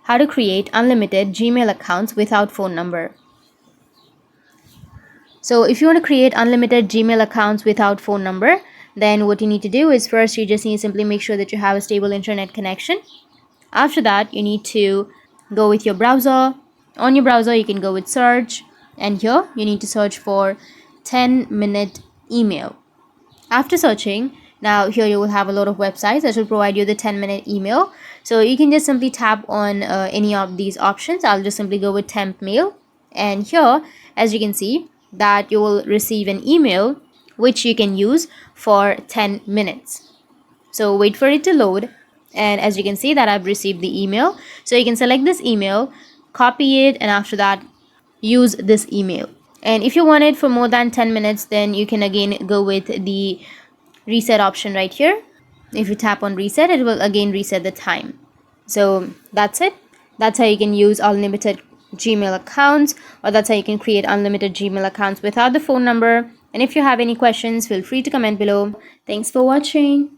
how to create unlimited Gmail accounts without phone number. So if you want to create unlimited Gmail accounts without phone number, then what you need to do is first you just need to simply make sure that you have a stable internet connection. After that, you need to go with your browser. On your browser, you can go with search, and here you need to search for 10-minute email. After searching, now here you will have a lot of websites that will provide you the 10-minute email. So you can just simply tap on any of these options. I'll just simply go with temp mail, and here as you can see that you will receive an email which you can use for 10 minutes. So wait for it to load, and as you can see that I've received the email. So you can select this email, copy it, and after that use this email. And if you want it for more than 10 minutes, then you can again go with the reset option right here. If you tap on reset, it will again reset the time. So that's it. That's how you can use unlimited Gmail accounts, or that's how you can create unlimited Gmail accounts without the phone number. And if you have any questions, feel free to comment below. Thanks for watching.